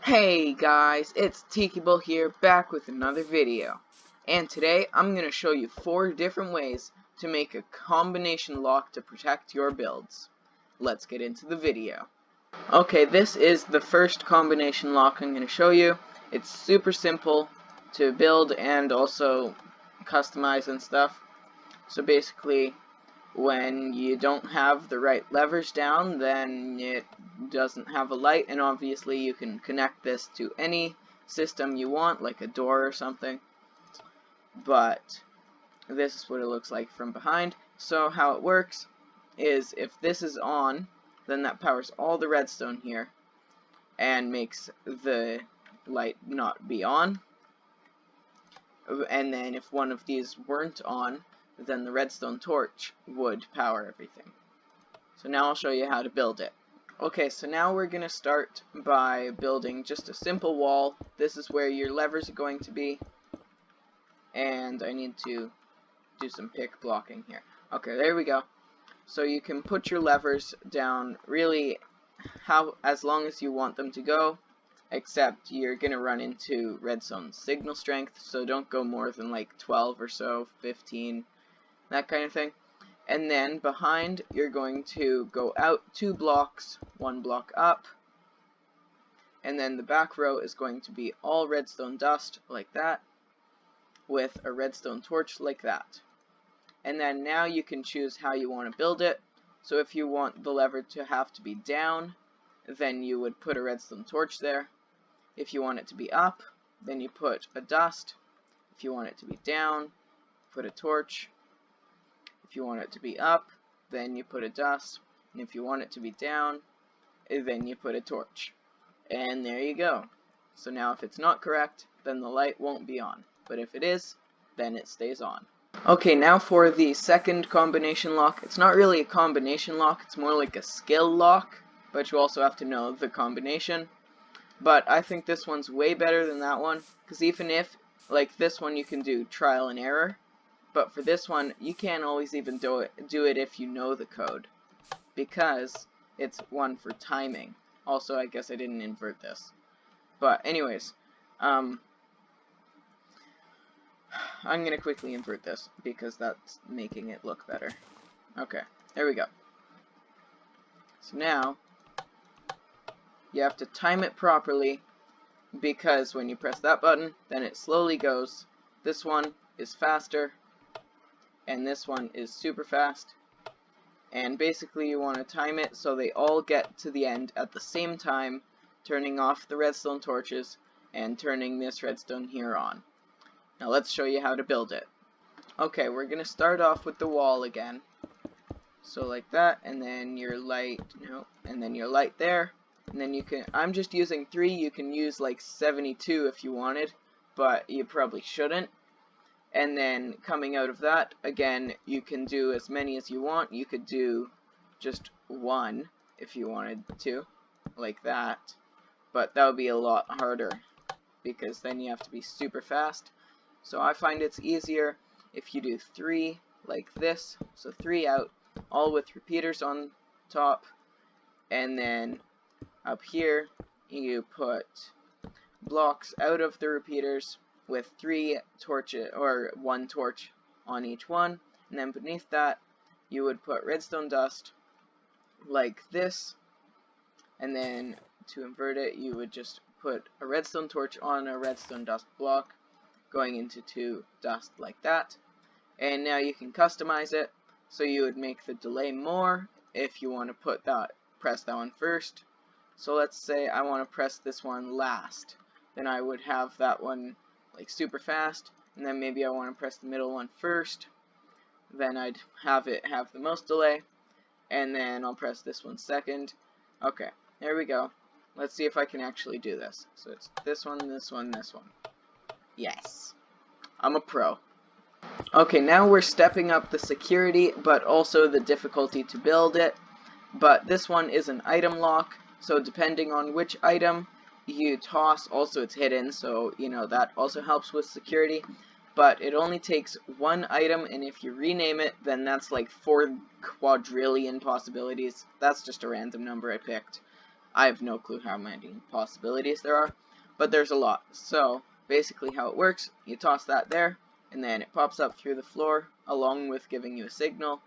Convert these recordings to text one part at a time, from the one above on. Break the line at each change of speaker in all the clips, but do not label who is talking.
Hey guys, it's Tikible here, back with another video. And today I'm going to show you 4 different ways to make a combination lock to protect your builds. Let's get into the video. Okay, this is the first combination lock I'm going to show you. It's super simple to build and also customize and stuff. So basically, when you don't have the right levers down, then it doesn't have a light, and obviously you can connect this to any system you want, like a door or something, but this is what it looks like from behind. So how it works is if this is on, then that powers all the redstone here and makes the light not be on, and then if one of these weren't on, then the redstone torch would power everything. So now I'll show you how to build it. Okay, so now we're going to start by building just a simple wall. This is where your levers are going to be, and I need to do some pick blocking here. Okay, there we go. So you can put your levers down really as long as you want them to go, except you're going to run into redstone signal strength, so don't go more than like 12 or so, 15, that kind of thing. And then behind, you're going to go out 2 blocks, 1 block up, and then the back row is going to be all redstone dust like that, with a redstone torch like that. And then now you can choose how you want to build it. So if you want the lever to have to be down, then you would put a redstone torch there. If you want it to be up, then you put a dust. If you want it to be down, put a torch. If you want it to be up, then you put a dust. And if you want it to be down, then you put a torch. And there you go. So now if it's not correct, then the light won't be on. But if it is, then it stays on. Okay, now for the second combination lock. It's not really a combination lock, it's more like a skill lock, but you also have to know the combination. But I think this one's way better than that one, because even if, like this one, you can do trial and error, but for this one, you can't always even do it if you know the code, because it's one for timing. Also, I guess I didn't invert this. But anyways, I'm going to quickly invert this, because that's making it look better. Okay, there we go. So now, you have to time it properly, because when you press that button, then it slowly goes. This one is faster, and this one is super fast. And basically you want to time it so they all get to the end at the same time, turning off the redstone torches and turning this redstone here on. Now let's show you how to build it. Okay, we're going to start off with the wall again. So like that, and then your light, and then your light there. And then you can, I'm just using 3, you can use like 72 if you wanted, but you probably shouldn't. And then coming out of that, again, you can do as many as you want. You could do just 1 if you wanted to, like that. But that would be a lot harder, because then you have to be super fast. So I find it's easier if you do 3 like this. So 3 out, all with repeaters on top. And then up here, you put blocks out of the repeaters with 3 torches, or 1 torch on each one. And then beneath that, you would put redstone dust like this. And then to invert it, you would just put a redstone torch on a redstone dust block, going into 2 dust like that. And now you can customize it. So you would make the delay more if you want to press that one first. So let's say I want to press this one last. Then I would have that one like super fast, and then maybe I want to press the middle one first. Then I'd have it have the most delay, and then I'll press this one second. Okay, there we go. Let's see if I can actually do this. So it's this one, this one, this one. Yes, I'm a pro. Okay, now we're stepping up the security, but also the difficulty to build it. But this one is an item lock, so depending on which item you toss, also it's hidden, so that also helps with security. But it only takes 1 item, and if you rename it, then that's like 4 quadrillion possibilities. That's just a random number I picked. I have no clue how many possibilities there are, but there's a lot. So basically how it works, you toss that there, and then it pops up through the floor along with giving you a signal,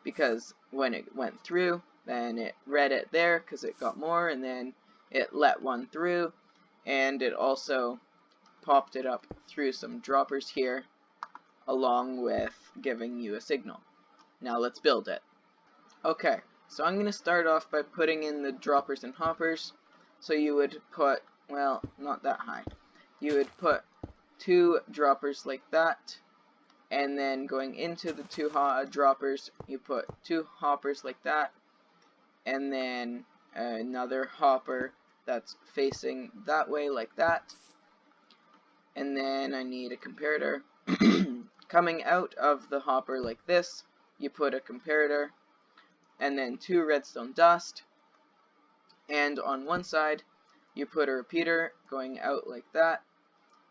because when it went through, then it read it there because it got more, and then it let one through, and it also popped it up through some droppers here along with giving you a signal. Now let's build it. Okay, so I'm going to start off by putting in the droppers and hoppers. So you would put, well, not that high. You would put 2 droppers like that, and then going into the 2 droppers, you put 2 hoppers like that, and then another hopper that's facing that way like that. And then I need a comparator. Coming out of the hopper like this, you put a comparator, and then 2 redstone dust, and on one side you put a repeater going out like that,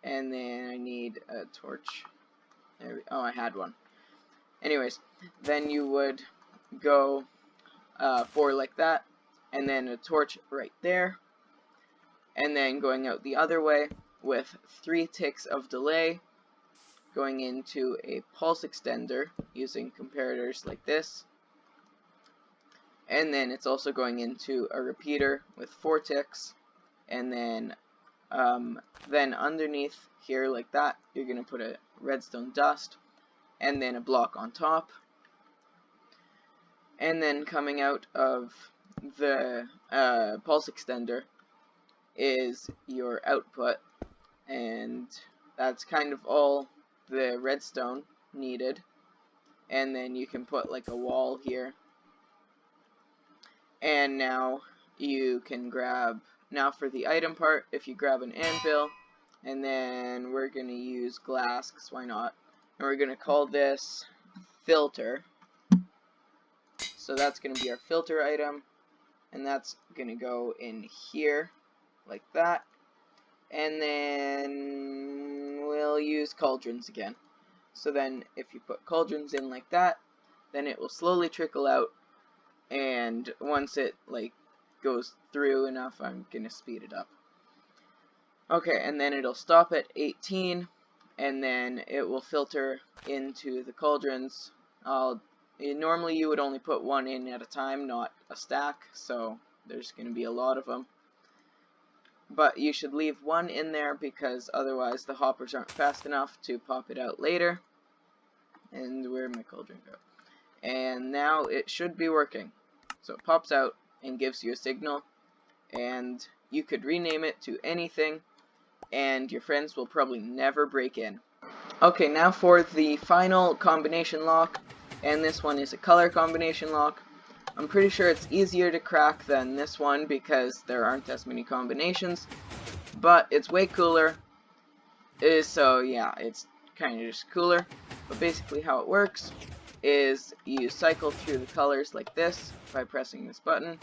and then I need a torch. Oh, I had one. Anyways, then you would go 4 like that, and then a torch right there, and then going out the other way with 3 ticks of delay, going into a pulse extender using comparators like this, and then it's also going into a repeater with 4 ticks, and then underneath here like that, you're going to put a redstone dust, and then a block on top, and then coming out of the pulse extender is your output, and that's kind of all the redstone needed. And then you can put like a wall here, and now you can grab, now for the item part, if you grab an anvil, and then we're going to use glass, because why not, and we're going to call this filter. So that's going to be our filter item, and that's going to go in here like that. And then we'll use cauldrons again. So then if you put cauldrons in like that, then it will slowly trickle out, and once it like goes through enough, I'm going to speed it up. Okay, and then it'll stop at 18, and then it will filter into the cauldrons. Normally you would only put 1 in at a time, not a stack, so there's going to be a lot of them. But you should leave 1 in there, because otherwise the hoppers aren't fast enough to pop it out later. And where'd my cauldron go? And now it should be working. So it pops out and gives you a signal, and you could rename it to anything, and your friends will probably never break in. Okay, now for the final combination lock, and this one is a color combination lock. I'm pretty sure it's easier to crack than this one because there aren't as many combinations, but it's way cooler, so yeah, it's kind of just cooler. But basically how it works is you cycle through the colors like this by pressing this button,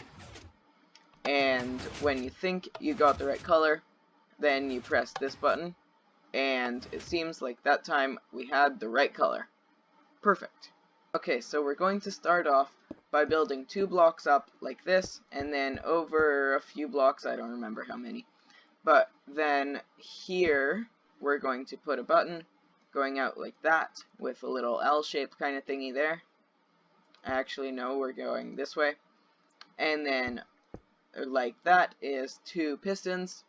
and when you think you got the right color, then you press this button, and it seems like that time we had the right color. Perfect. Okay, so we're going to start off by building 2 blocks up like this, and then over a few blocks, I don't remember how many, but then here we're going to put a button going out like that with a little L-shaped kind of thingy there. Actually, no, we're going this way, and then like that is 2 pistons,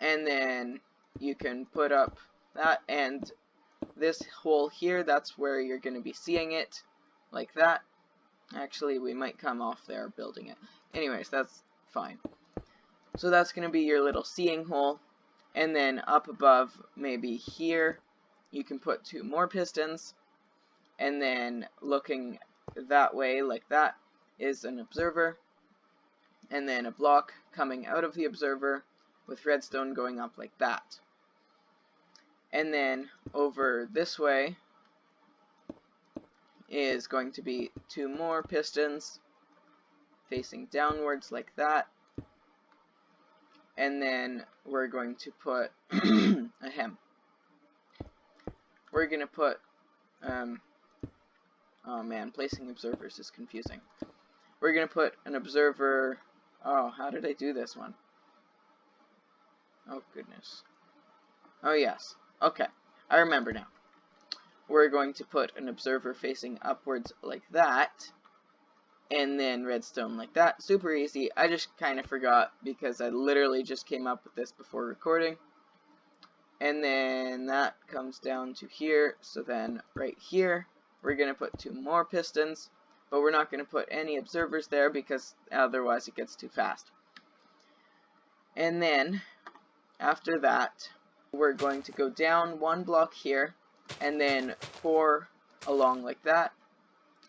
and then you can put up that, and this hole here, that's where you're going to be seeing it like that. Actually, we might come off there building it. Anyways, that's fine. So that's going to be your little seeing hole. And then up above, maybe here, you can put 2 more pistons. And then looking that way, like that, is an observer. And then a block coming out of the observer with redstone going up like that. And then over this way is going to be 2 more pistons facing downwards like that, and then we're going to put a hem. We're going to put oh man, placing observers is confusing. We're going to put an observer Oh, how did I do this one? Oh, goodness. Oh, yes. Okay, I remember now. We're going to put an observer facing upwards like that, and then redstone like that. Super easy. I just kind of forgot because I literally just came up with this before recording. And then that comes down to here. So then right here, we're going to put 2 more pistons, but we're not going to put any observers there because otherwise it gets too fast. And then after that, we're going to go down 1 block here and then 4 along like that.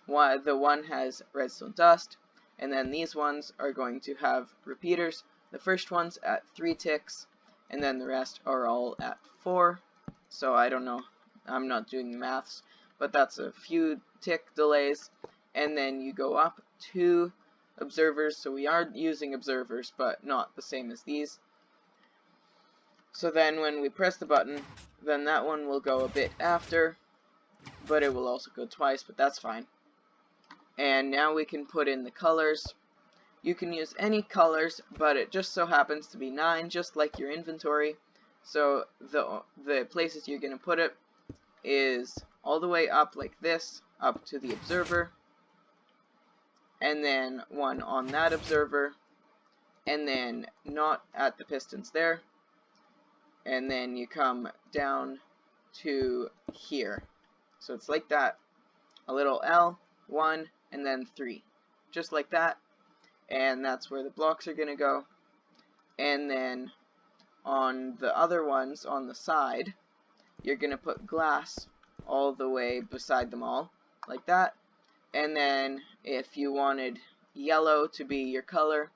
The one has redstone dust, and then these ones are going to have repeaters. The first one's at 3 ticks, and then the rest are all at 4. So I don't know, I'm not doing the maths, but that's a few tick delays. And then you go up 2 observers, so we are using observers, but not the same as these. So then when we press the button, then that one will go a bit after, but it will also go twice, but that's fine. And now we can put in the colors. You can use any colors, but it just so happens to be 9, just like your inventory. So the places you're going to put it is all the way up like this, up to the observer, and then 1 on that observer, and then not at the pistons there, and then you come down to here. So it's like that, a little L, 1, and then 3, just like that, and that's where the blocks are going to go. And then on the other ones on the side, you're going to put glass all the way beside them all, like that. And then if you wanted yellow to be your color,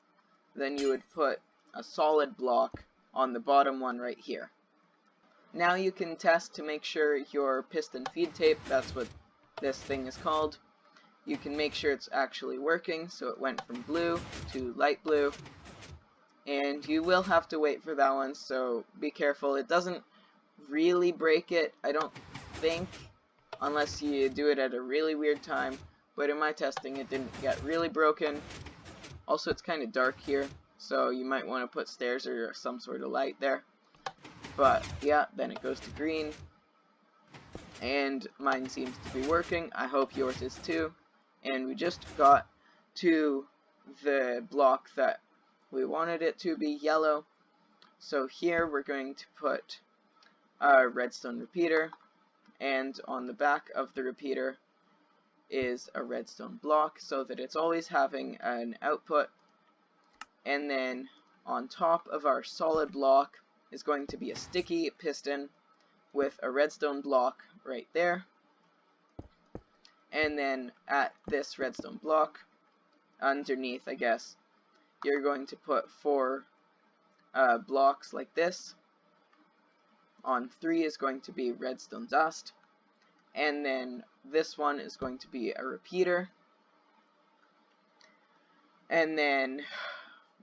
then you would put a solid block on the bottom one right here. Now you can test to make sure your piston feed tape, that's what this thing is called, you can make sure it's actually working. So it went from blue to light blue, and you will have to wait for that one, so be careful. It doesn't really break it, I don't think, unless you do it at a really weird time, but in my testing it didn't get really broken. Also, it's kind of dark here, so you might want to put stairs or some sort of light there. But yeah, then it goes to green, and mine seems to be working. I hope yours is too. And we just got to the block that we wanted it to be yellow. So here we're going to put a redstone repeater, and on the back of the repeater is a redstone block so that it's always having an output. And then on top of our solid block is going to be a sticky piston with a redstone block right there. And then at this redstone block, underneath, I guess, you're going to put 4 blocks like this. On 3 is going to be redstone dust. And then this one is going to be a repeater. And then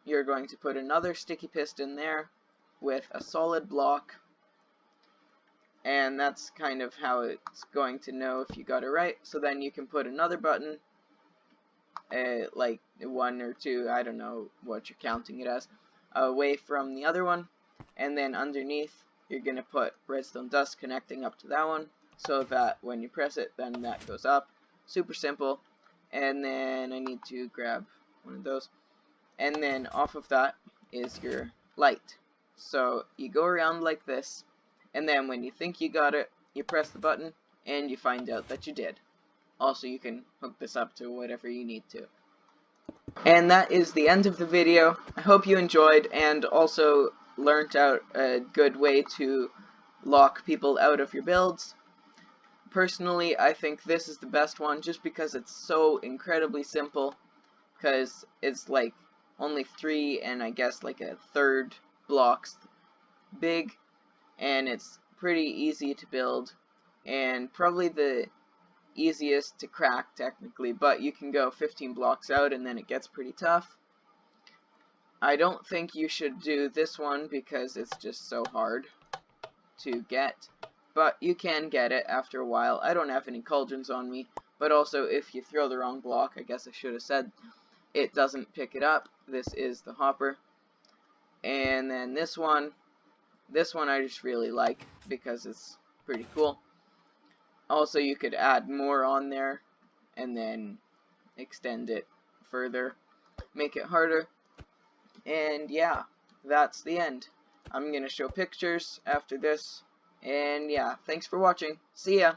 you're going to put another sticky piston there with a solid block. And that's kind of how it's going to know if you got it right. So then you can put another button, like 1 or 2, I don't know what you're counting it as, away from the other one. And then underneath, you're going to put redstone dust connecting up to that one, so that when you press it, then that goes up. Super simple. And then I need to grab one of those. And then off of that is your light. So you go around like this, and then when you think you got it, you press the button, and you find out that you did. Also, you can hook this up to whatever you need to. And that is the end of the video. I hope you enjoyed, and also learned out a good way to lock people out of your builds. Personally, I think this is the best one just because it's so incredibly simple, because it's like only 3 and I guess like a third blocks big, and it's pretty easy to build, and probably the easiest to crack technically, but you can go 15 blocks out and then it gets pretty tough. I don't think you should do this one because it's just so hard to get, but you can get it after a while. I don't have any cauldrons on me, but also if you throw the wrong block, I guess I should have said, it doesn't pick it up, this is the hopper. And then this one I just really like because it's pretty cool. Also, you could add more on there and then extend it further, make it harder. And yeah, that's the end. I'm gonna show pictures after this. And yeah, thanks for watching. See ya!